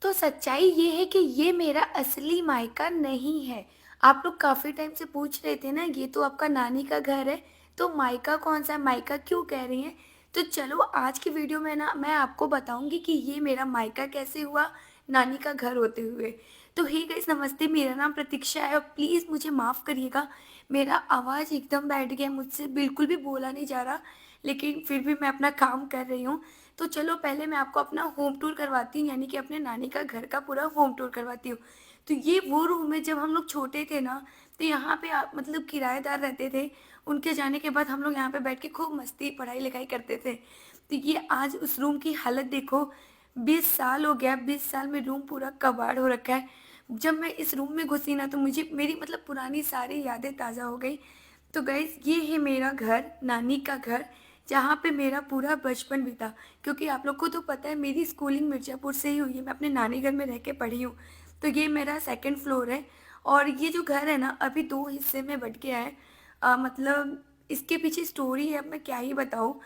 तो सच्चाई ये है कि ये मेरा असली मायका नहीं है। आप लोग काफ़ी टाइम से पूछ रहे थे ना, ये तो आपका नानी का घर है, तो मायका कौन-सा है? मायका क्यों कह रही हैं? तो चलो आज की वीडियो में ना मैं आपको बताऊँगी कि ये मेरा मायका कैसे हुआ, नानी का घर होते हुए। तो हे गाइस नमस्ते, मेरा नाम प्रतीक्षा है और प्लीज़ मुझे माफ़ करिएगा, मेरा आवाज़ एकदम बैठ गया है, मुझसे बिल्कुल भी बोला नहीं जा रहा, लेकिन फिर भी मैं अपना काम कर रही हूँ। तो चलो पहले मैं आपको अपना होम टूर करवाती हूँ, यानी कि अपने नानी का घर का पूरा होम टूर करवाती हूँ। तो ये वो रूम है, जब हम लोग छोटे थे ना, तो यहाँ पे मतलब किराएदार रहते थे। उनके जाने के बाद हम लोग यहाँ पे बैठ के खूब मस्ती पढ़ाई-लिखाई करते थे। तो ये आज उस रूम की हालत देखो, 20 साल हो गया, 20 साल में रूम पूरा कबाड़ हो रखा है। जब मैं इस रूम में घुसी ना, तो मुझे मेरी मतलब पुरानी सारी यादें ताज़ा हो गई। तो गाइज़ ये है मेरा घर, नानी का घर, जहाँ पे मेरा पूरा बचपन बीता। क्योंकि आप लोग को तो पता है मेरी स्कूलिंग मिर्ज़ापुर से ही हुई है, मैं अपने नानी घर में रह के पढ़ी हूँ। तो ये मेरा सेकंड फ्लोर है और ये जो घर है ना, अभी 2 हिस्से में बँट गया है। मतलब इसके पीछे स्टोरी है, अब मैं क्या ही बताऊँ।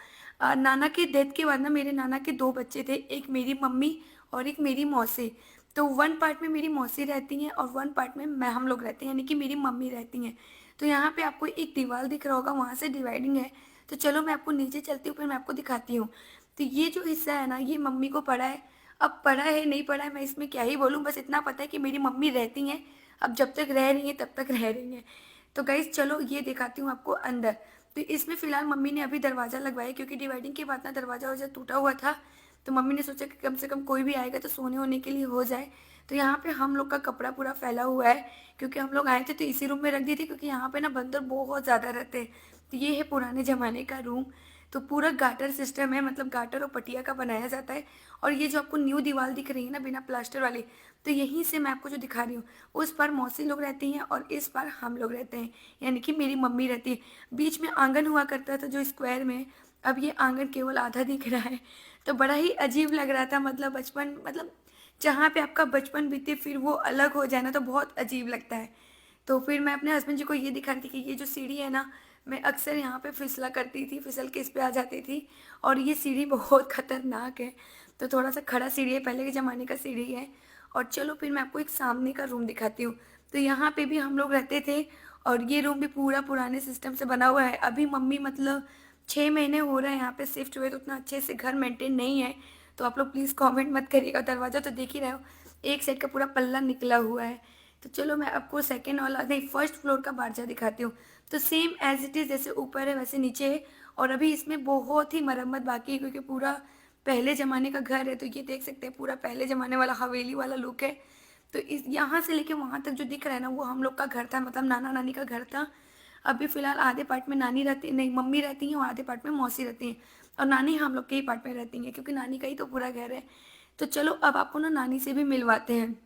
नाना के डेथ के बाद ना, मेरे नाना के 2 बच्चे थे, एक मेरी मम्मी और एक मेरी मौसी। तो वन पार्ट में मेरी मौसी रहती हैं और वन पार्ट में मैं हम लोग रहते हैं, यानी कि मेरी मम्मी रहती हैं। तो यहाँ पे आपको एक दीवार दिख रहा होगा, वहाँ से डिवाइडिंग है। तो चलो मैं आपको नीचे चलती हूँ, फिर मैं आपको दिखाती हूँ। तो ये जो हिस्सा है ना, ये मम्मी को पड़ा है। अब पड़ा है नहीं पड़ा है मैं इसमें क्या ही बोलूँ, बस इतना पता है कि मेरी मम्मी रहती हैं। अब जब तक रह रही हैं तब तक रह रही हैं। तो गाइज़ चलो ये दिखाती हूँ आपको अंदर। तो इसमें फ़िलहाल मम्मी ने अभी दरवाज़ा लगवाया, क्योंकि डिवाइडिंग के बाद ना दरवाज़ा-वरवाज़ा टूटा हुआ था। तो मम्मी ने सोचा कि कम से कम कोई भी आएगा तो सोने-वोने के लिए हो जाए। तो यहाँ पे हम लोग का कपड़ा पूरा फैला हुआ है, क्योंकि हम लोग आए थे तो इसी रूम में रख दिए थे, क्योंकि यहाँ पे ना बंदर बहुत ज़्यादा रहते हैं। तो ये है पुराने ज़माने का रूम। तो पूरा गाटर सिस्टम है, मतलब गाटर और पटिया का बनाया जाता है। और ये जो आपको न्यू दीवार दिख रही है ना, बिना प्लास्टर वाली, तो यहीं से मैं आपको जो दिखा रही हूँ, उस पार मौसी लोग रहती हैं और इस पार हम लोग रहते हैं, यानी कि मेरी मम्मी रहती है। बीच में आंगन हुआ करता था जो स्क्वायर में, अब ये आंगन केवल आधा दिख रहा है। तो बड़ा ही अजीब लग रहा था, मतलब बचपन, मतलब जहाँ पे आपका बचपन बीते फिर वो अलग हो जाए ना, तो बहुत अजीब लगता है। तो फिर मैं अपने हस्बैंड जी को ये दिखा रही थी कि ये जो सीढ़ी है ना, मैं अक्सर यहाँ पे फिसला करती थी, फिसल के इस पे आ जाती थी और ये सीढ़ी बहुत खतरनाक है। तो थोड़ा-सा खड़ा सीढ़ी है, पहले के ज़माने का सीढ़ी है। और चलो फिर मैं आपको एक सामने का रूम दिखाती हूँ। तो यहाँ पे भी हम लोग रहते थे और ये रूम भी पूरा पुराने सिस्टम से बना हुआ है। अभी मम्मी मतलब 6 महीने हो रहे हैं यहाँ पे शिफ्ट हुए, तो उतना अच्छे से घर मेंटेन नहीं है। तो आप लोग प्लीज़ कमेंट मत करिएगा, दरवाज़ा तो देख ही रहे हो, एक साइड का पूरा पल्ला निकला हुआ है। तो चलो मैं आपको सेकंड वाला नहीं, फर्स्ट फ्लोर का बारजा दिखाती हूँ। तो सेम एज़ इट इज़, जैसे ऊपर है वैसे नीचे है और अभी इसमें बहुत ही मरम्मत बाकी है, क्योंकि पूरा पहले ज़माने का घर है। तो ये देख सकते हैं पूरा पहले ज़माने वाला हवेली वाला लुक है। तो इस यहाँ से लेके वहाँ तक जो दिख रहा है ना, वो हम लोग का घर था, मतलब नाना-नानी का घर था। अभी फ़िलहाल आधे पार्ट में नानी रहती नहीं, मम्मी रहती हैं और आधे पार्ट में मौसी रहती हैं और नानी हम लोग के ही पार्ट में रहती हैं, क्योंकि नानी का ही तो पूरा घर है। तो चलो अब आपको ना नानी से भी मिलवाते हैं।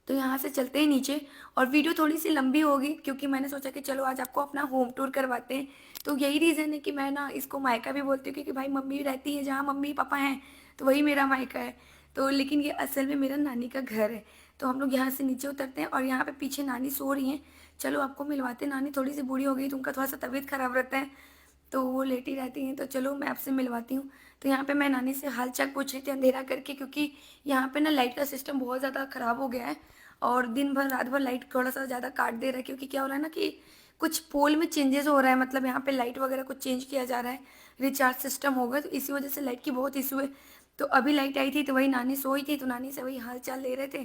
तो यहाँ से चलते हैं नीचे और वीडियो थोड़ी-सी लंबी होगी, क्योंकि मैंने सोचा कि चलो आज आपको अपना होम टूर करवाते हैं। तो यही रीज़न है कि मैं ना इसको मायका भी बोलती हूँ, क्योंकि भाई मम्मी रहती है जहाँ मम्मी-पापा हैं, तो वही मेरा मायका है। तो लेकिन ये असल में मेरा नानी का घर है। तो हम लोग यहाँ से नीचे उतरते हैं और यहाँ पे पीछे नानी सो रही हैं। चलो आपको मिलवाते हैं, नानी थोड़ी-सी बूढ़ी हो गई तो उनका थोड़ा-सा तबीयत ख़राब रहता है। तो वो लेटी रहती हैं, तो चलो मैं आपसे मिलवाती हूँ। तो यहाँ पे मैं नानी से हाल-चाल पूछ रही थी अंधेरा करके, क्योंकि यहाँ पे ना लाइट का सिस्टम बहुत ज़्यादा ख़राब हो गया है और दिन भर रात भर लाइट थोड़ा-सा ज़्यादा काट दे रहा है, क्योंकि क्या हो रहा है ना कि कुछ पोल में चेंजेज़ हो रहा है, मतलब यहाँ पे लाइट वगैरह कुछ चेंज किया जा रहा है, रिचार्ज सिस्टम होगा, तो इसी वजह से लाइट की बहुत इश्यू है। तो अभी लाइट आई थी तो वही नानी सोई थी, तो नानी से वही हाल-चाल ले रहे थे।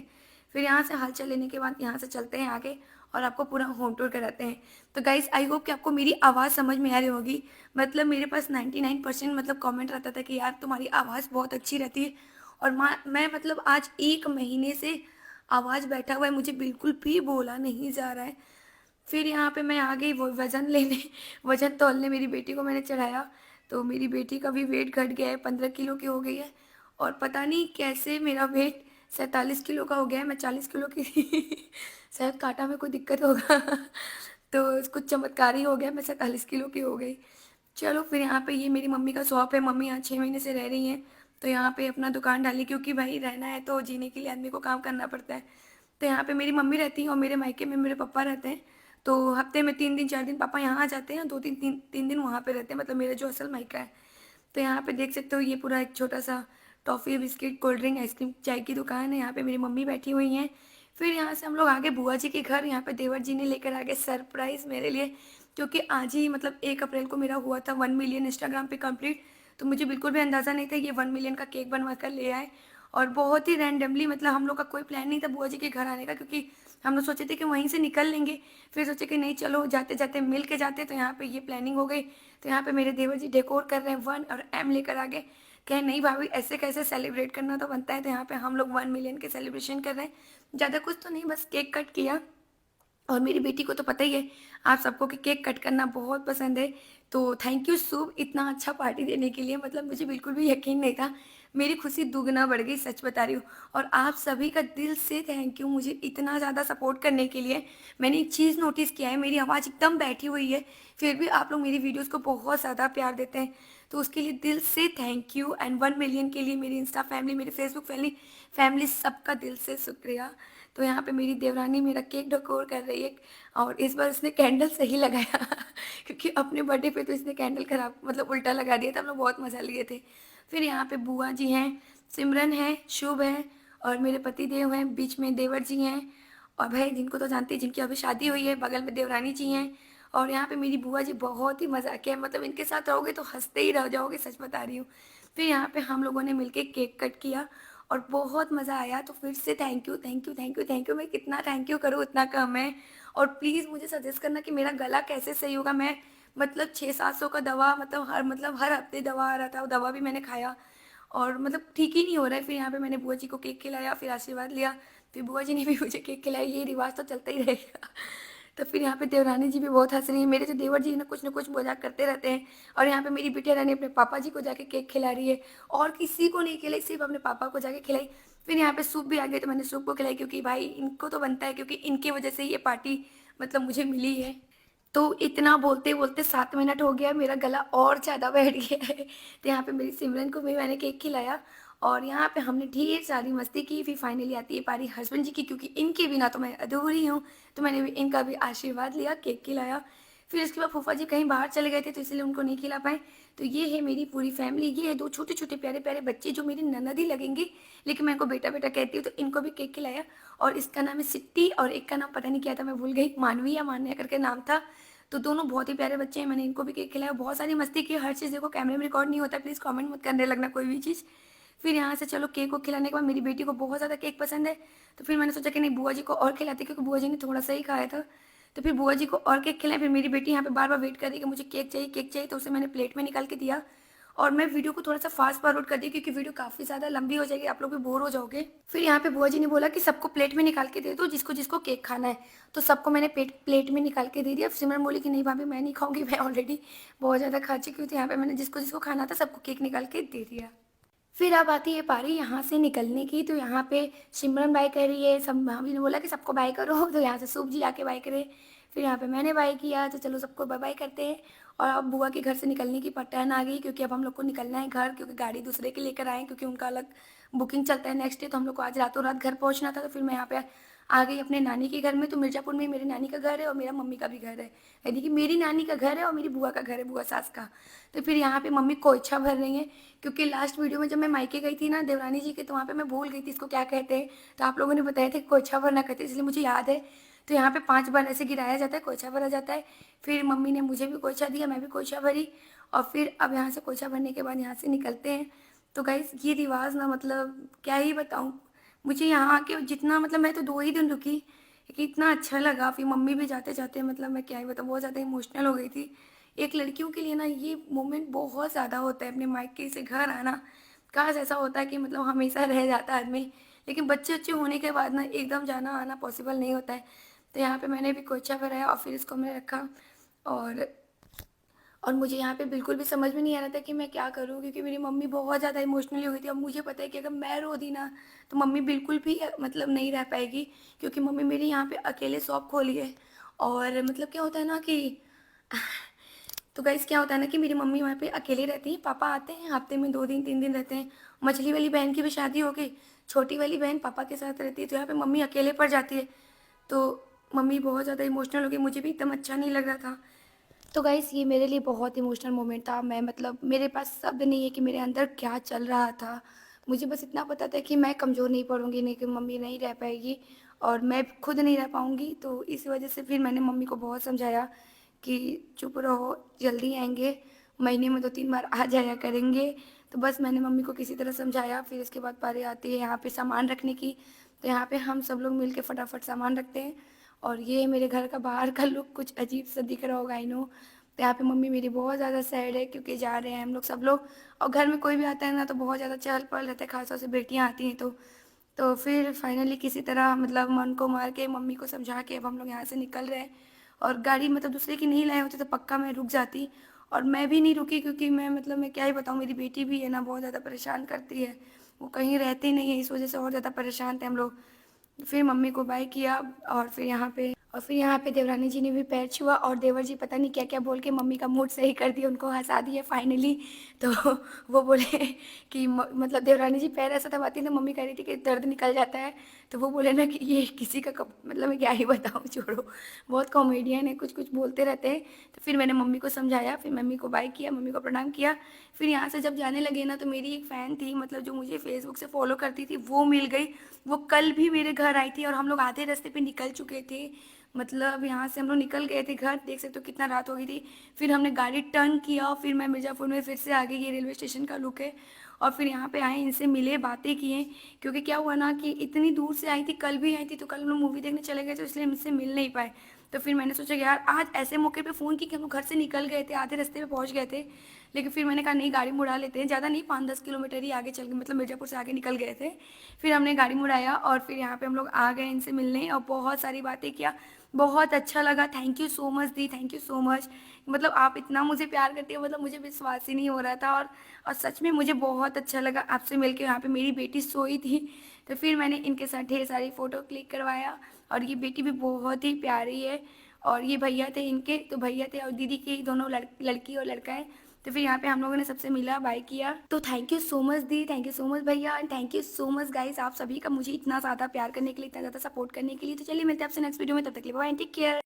फिर यहाँ से हाल-चाल लेने के बाद यहाँ से चलते हैं आगे और आपको पूरा होम टूर कराते हैं। तो गाइज़ आई होप कि आपको मेरी आवाज़ समझ में आ रही होगी। मतलब मेरे पास 99% मतलब कमेंट रहता था कि यार तुम्हारी आवाज़ बहुत अच्छी रहती है और मैं मतलब आज 1 महीने से आवाज़ बैठा हुआ है, मुझे बिल्कुल भी बोला नहीं जा रहा है। फिर यहाँ पे मैं आ गई वो वज़न लेने वज़न तौलने मेरी बेटी को मैंने चढ़ाया, तो मेरी बेटी का भी वेट घट गया है, 15 किलो की हो गई है और पता नहीं कैसे मेरा वेट 47 किलो का हो गया है, मैं 40 किलो की थी। शायद काँटा में कोई दिक्कत होगा तो कुछ चमत्कार ही हो गया, मैं 47 किलो की हो गई। चलो फिर यहाँ पे ये मेरी मम्मी का शॉप है, मम्मी यहाँ 6 महीने से रह रही हैं, तो यहाँ पे अपना दुकान डाली, क्योंकि भाई रहना है तो जीने के लिए आदमी को काम करना पड़ता है। तो यहाँ पे मेरी मम्मी रहती हैं और मेरे मायके में मेरे पापा रहते हैं। तो हफ्ते में 3 दिन 4 दिन पापा यहाँ आ जाते हैं, 2-3 3 3 दिन वहाँ पे रहते हैं, मतलब मेरा जो असल मायका है। तो यहाँ पे देख सकते हो ये पूरा एक छोटा-सा toffee, biscuit, cold drink, ice cream, चाय की दुकान है। यहाँ पे मेरी मम्मी बैठी हुई हैं। फिर यहाँ से हम लोग आगे बुआ जी के घर, यहाँ पे देवर जी ने लेकर आ गए सरप्राइज़ मेरे लिए, क्योंकि आज ही मतलब 1 अप्रैल को मेरा हुआ था 1 मिलियन इंस्टाग्राम पे कंप्लीट। तो मुझे बिल्कुल भी अंदाज़ा नहीं था ये 1 मिलियन का केक बनवा कर ले आए, और बहुत ही रैंडमली, मतलब हम लोग का कोई प्लान नहीं था बुआ जी के घर आने का, क्योंकि हम लोग सोचे थे कि वहीं से निकल लेंगे। फिर सोचे कि नहीं चलो जाते-जाते मिल के जाते, तो यहाँ पे ये प्लानिंग हो गई। तो यहाँ पे मेरे देवर जी डेकोर कर रहे हैं 1 और एम लेकर आ गए। कहे नहीं भाभी ऐसे कैसे सेलिब्रेट करना तो बनता है, तो यहाँ पे हम लोग 1 मिलियन के सेलिब्रेशन कर रहे हैं। ज़्यादा कुछ तो नहीं, बस केक कट किया। और मेरी बेटी को तो पता ही है आप सबको कि केक कट करना बहुत पसंद है। तो थैंक यू शुभ, इतना अच्छा पार्टी देने के लिए, मतलब मुझे बिल्कुल भी यकीन नहीं था। मेरी खुशी दुगना बढ़ गई, सच बता रही हूँ। और आप सभी का दिल से थैंक यू मुझे इतना ज़्यादा सपोर्ट करने के लिए। मैंने एक चीज़ नोटिस किया है, मेरी आवाज़ एकदम बैठी हुई है, फिर भी आप लोग मेरी वीडियोज़ को बहुत ज़्यादा प्यार देते हैं। तो उसके लिए दिल से थैंक यू, एंड 1 मिलियन के लिए मेरी इंस्टा फैमिली, मेरी फेसबुक फैमिली फैमिली सबका दिल से शुक्रिया। तो यहाँ पे मेरी देवरानी मेरा केक डेकोर कर रही है, और इस बार उसने कैंडल सही लगाया क्योंकि अपने बर्थडे पे तो इसने कैंडल खराब, मतलब उल्टा लगा दिया था। हम लोग बहुत मज़ा लिए थे। फिर यहाँ पे बुआ जी हैं, सिमरन है, शुभ है, और मेरे पति देव हैं, बीच में देवर जी हैं, और भाई जिनको तो जानते हैं, जिनकी अभी शादी हुई है, बगल में देवरानी जी हैं। और यहाँ पे मेरी बुआ जी बहुत ही मज़ाकिया है, मतलब इनके साथ रहोगे तो हंसते ही रह जाओगे, सच बता रही हूँ। फिर यहाँ पे हम लोगों ने मिलके केक कट किया और बहुत मज़ा आया। तो फिर से thank you, thank you, thank you, thank you. मैं कितना थैंक यू करूँ उतना कम है। और प्लीज़ मुझे सजेस्ट करना कि मेरा गला कैसे सही होगा। मैं मतलब 600-700 का दवा, मतलब हर हफ्ते दवा आ रहा था, वो दवा भी मैंने खाया और मतलब ठीक ही नहीं हो रहा है। फिर यहाँ पे मैंने बुआ जी को केक खिलाया, फिर आशीर्वाद लिया, फिर बुआ जी ने भी मुझे केक खिलाया। ये रिवाज तो चलता ही रहेगा। तो फिर यहाँ पे देवरानी जी भी बहुत हंस रही हैं। मेरे जो देवर जी ना कुछ मजाक करते रहते हैं। और यहाँ पे मेरी बिटिया रानी अपने पापा जी को जाके केक खिला रही है, और किसी को नहीं खिलाई, सिर्फ अपने पापा को जाके खिलाई। फिर यहाँ पे सूप भी आ गए, तो मैंने सूप को खिलाई, क्योंकि भाई इनको तो बनता है, क्योंकि इनकी वजह से ये पार्टी मतलब मुझे मिली है। तो इतना बोलते-बोलते 7 मिनट हो गया, मेरा गला और ज़्यादा बैठ गया है। तो यहाँ पे मेरी सिमरन को भी मैंने केक खिलाया, और यहाँ पे हमने ढेर सारी मस्ती की। फिर फाइनली आती है पारी हस्बैंड जी की, क्योंकि इनके बिना तो मैं अधूरी हूँ। तो मैंने भी इनका भी आशीर्वाद लिया, केक खिलाया। फिर उसके बाद फूफा जी कहीं बाहर चले गए थे, तो इसलिए उनको नहीं खिला पाए। तो ये है मेरी पूरी फैमिली, ये है 2 छोटे-छोटे प्यारे-प्यारे बच्चे जो मेरी ननद ही लगेंगे, लेकिन मैं इनको बेटा-बेटा कहती हूँ। तो इनको भी केक खिलाया, और इसका नाम है सिट्टी, और एक का नाम पता नहीं क्या था, मैं भूल गई, मानवी या मान्या करके नाम था। तो दोनों बहुत ही प्यारे बच्चे हैं, मैंने इनको भी केक खिलाया, बहुत सारी मस्ती की। हर चीज़ देखो कैमरे में रिकॉर्ड नहीं होता, प्लीज़ कमेंट मत करने लगना कोई भी चीज़। फिर यहाँ से चलो केक को खिलाने के बाद, मेरी बेटी को बहुत ज़्यादा केक पसंद है, तो फिर मैंने सोचा कि नहीं बुआ जी को और खिलाते, क्योंकि बुआ जी ने थोड़ा सा ही खाया था। तो फिर बुआ जी को और केक खिलाया। फिर मेरी बेटी यहाँ पे बार बार वेट कर रही है कि मुझे केक चाहिए, तो उसे मैंने प्लेट में निकाल के दिया। और मैं वीडियो को थोड़ा सा फास्ट फॉरवर्ड कर दी, क्योंकि वीडियो काफ़ी ज़्यादा लंबी हो जाएगी, आप लोग भी बोर हो जाओगे। फिर यहाँ पे बुआ जी ने बोला कि सबको प्लेट में निकाल के दे दो, जिसको जिसको केक खाना है। तो सबको मैंने प्लेट में निकाल के दे दिया। सिमरन बोली कि नहीं भाभी मैं नहीं खाऊंगी, मैं ऑलरेडी बहुत ज़्यादा खा चुकी हूँ। तो यहाँ पे मैंने जिसको जिसको खाना था सबको केक निकाल के दे दिया। फिर अब आती है पारी यहाँ से निकलने की। तो यहाँ पे सिमरन बाय कर रही है, सब भाभी ने बोला कि सबको बाय करो, तो यहाँ से शुभ जी आके बाय करे। फिर यहाँ पे मैंने बाय किया, तो चलो सबको बाय बाय करते हैं। और अब बुआ के घर से निकलने की टर्न आ गई, क्योंकि अब हम लोग को निकलना है घर, क्योंकि गाड़ी दूसरे के लेकर आए, क्योंकि उनका अलग बुकिंग चलता है नेक्स्ट डे। तो हम लोग को आज रातों रात घर पहुँचना था। तो फिर मैं यहाँ पे आ गई अपने नानी के घर में। तो मिर्ज़ापुर में मेरी नानी का घर है, और मेरा मम्मी का भी घर है, यानी कि मेरी नानी का घर है और मेरी बुआ का घर है, बुआ सास का। तो फिर यहाँ पे मम्मी कोयछा भर रही हैं, क्योंकि लास्ट वीडियो में जब मैं मायके गई थी ना देवरानी जी के, तो वहाँ पे मैं भूल गई थी इसको क्या कहते हैं। तो आप लोगों ने बताया था कि कोयछा भरना कहते हैं, इसलिए मुझे याद है। तो यहाँ पे 5 बार ऐसे गिराया जाता है, कोयछा भरा जाता है। फिर मम्मी ने मुझे भी कोयछा दिया, मैं भी कोयछा भरी। और फिर अब यहाँ से कोयछा भरने के बाद यहाँ से निकलते हैं। तो गाइस ये रिवाज ना, मतलब क्या ही बताऊँ, मुझे यहाँ आके जितना, मतलब मैं तो 2 ही दिन रुकी, लेकिन इतना अच्छा लगा। फिर मम्मी भी जाते-जाते, मतलब मैं क्या ही बताऊँ, बहुत ज़्यादा इमोशनल हो गई थी। एक लड़कियों के लिए ना ये मोमेंट बहुत ज़्यादा होता है, अपने मायके से घर आना। काश ऐसा होता है कि मतलब हमेशा रह जाता आदमी, लेकिन बच्चे-वच्चे होने के बाद ना एकदम जाना-आना पॉसिबल नहीं होता है। तो यहाँ पे मैंने भी कोयछा भराया, और फिर इसको मैंने रखा। और और मुझे यहाँ पे बिल्कुल भी समझ में नहीं आ रहा था कि मैं क्या करूँ, क्योंकि मेरी मम्मी बहुत ज़्यादा इमोशनली हो गई थी। अब मुझे पता है कि अगर मैं रो दी ना, तो मम्मी बिल्कुल भी मतलब नहीं रह पाएगी, क्योंकि मम्मी मेरी यहाँ पे अकेले शॉप खोली है। और मतलब क्या होता है ना कि तो गाइस क्या होता है ना कि मेरी मम्मी वहाँ पे अकेले रहती हैं, पापा आते हैं हफ्ते में 2 दिन 3 दिन रहते हैं। मछली वाली बहन की भी शादी हो गई, छोटी वाली बहन पापा के साथ रहती है, तो यहाँ पे मम्मी अकेले पड़ जाती है। तो मम्मी बहुत ज़्यादा इमोशनल हो गई, मुझे भी एकदम अच्छा नहीं लग रहा था। तो गाइस ये मेरे लिए बहुत इमोशनल मोमेंट था। मैं मतलब मेरे पास शब्द नहीं है कि मेरे अंदर क्या चल रहा था। मुझे बस इतना पता था कि मैं कमज़ोर नहीं पड़ूँगी, नहीं कि मम्मी नहीं रह पाएगी और मैं खुद नहीं रह पाऊँगी। तो इस वजह से फिर मैंने मम्मी को बहुत समझाया कि चुप रहो, जल्दी आएँगे, महीने में 2-3 बार आ जाया करेंगे। तो बस मैंने मम्मी को किसी तरह समझाया। फिर इसके बाद बारी आती है यहाँ पे सामान रखने की, तो यहाँ पे हम सब लोग मिल के फटाफट सामान रखते हैं। और ये मेरे घर का बाहर का लुक कुछ अजीब-सा दिख रहा होगा, आई नो। तो यहाँ पे मम्मी मेरी बहुत ज़्यादा सैड है क्योंकि जा रहे हैं हम लोग सब लोग। और घर में कोई भी आता है ना तो बहुत ज़्यादा चहल-पहल रहता है, ख़ास तौर से बेटियाँ आती हैं तो फिर फाइनली किसी तरह मतलब मन को मार के मम्मी को समझा के अब हम लोग यहाँ से निकल रहे हैं। और गाड़ी मतलब दूसरे की नहीं लाए होते तो पक्का मैं रुक जाती, और मैं भी नहीं रुकी क्योंकि मैं मतलब मैं क्या ही बताऊँ, मेरी बेटी भी है ना, बहुत ज़्यादा परेशान करती है। वो कहीं रहती नहीं है, इस वज़ह से और ज़्यादा परेशान थे हम लोग। फिर मम्मी को बाय किया और फिर यहाँ पे देवरानी जी ने भी पैर छुआ और देवर जी पता नहीं क्या-क्या बोल के मम्मी का मूड सही कर दिया, उनको हँसा दिया फाइनली। तो वो बोले कि मतलब देवरानी जी पैर ऐसा दबाती हैं तो मम्मी कह रही थी कि दर्द निकल जाता है। तो वो बोले ना कि ये किसी का कब मतलब मैं क्या ही बताऊँ, छोड़ो। बहुत कॉमेडियन है, कुछ-कुछ बोलते रहते हैं। तो फिर मैंने मम्मी को समझाया, फिर मम्मी को बाय किया, मम्मी को प्रणाम किया। फिर यहाँ से जब जाने लगे ना तो मेरी एक फ़ैन थी मतलब जो मुझे फ़ेसबुक से फ़ॉलो करती थी, वो मिल गई। वो कल भी मेरे घर आई थी और हम लोग आधे रास्ते पे निकल चुके थे। मतलब यहाँ से हम लोग निकल गए थे घर, देख सकते हो कितना रात हो गई थी। फिर हमने गाड़ी टर्न किया और फिर मैं मिर्ज़ापुर में फिर से आ गई, ये रेलवे स्टेशन का लुक है। और फिर यहाँ पे आए, इनसे मिले, बातें किए, क्योंकि क्या हुआ ना कि इतनी दूर से आई थी, कल भी आई थी, तो कल हम लोग मूवी देखने चले गए तो इसलिए हम इससे मिल नहीं पाए। तो फिर मैंने सोचा कि यार आज ऐसे मौके पे फ़ोन की कि हम लोग घर से निकल गए थे, आधे रास्ते पे पहुँच गए थे। लेकिन फिर मैंने कहा नहीं, गाड़ी मुड़ा लेते हैं, ज़्यादा नहीं 5-10 किलोमीटर ही आगे चल के मतलब मिर्ज़ापुर से आगे निकल गए थे। फिर हमने गाड़ी मुड़ाया और फिर यहाँ पे हम लोग आ गए इनसे मिलने और बहुत सारी बातें किया। बहुत अच्छा लगा, थैंक यू सो मच दी, थैंक यू सो मच। मतलब आप इतना मुझे प्यार करती हो, मतलब मुझे विश्वास ही नहीं हो रहा था। और सच में मुझे बहुत अच्छा लगा आपसे मिलके। यहाँ पे मेरी बेटी सोई थी, तो फिर मैंने इनके साथ ढेर सारी फ़ोटो क्लिक करवाया। और ये बेटी भी बहुत ही प्यारी है। और ये भैया थे इनके, तो भैया थे और दीदी के दोनों लड़की और लड़का है। तो फिर यहाँ पे हम लोगों ने सबसे मिला, बाय किया। तो थैंक यू सो मच दी, थैंक यू सो मच भैया, and thank you so much guys आप सभी का मुझे इतना ज़्यादा प्यार करने के लिए, इतना ज़्यादा सपोर्ट करने के लिए। तो चलिए मिलते हैं आपसे नेक्स्ट वीडियो में, तब तक के लिए बाय, टेक केयर।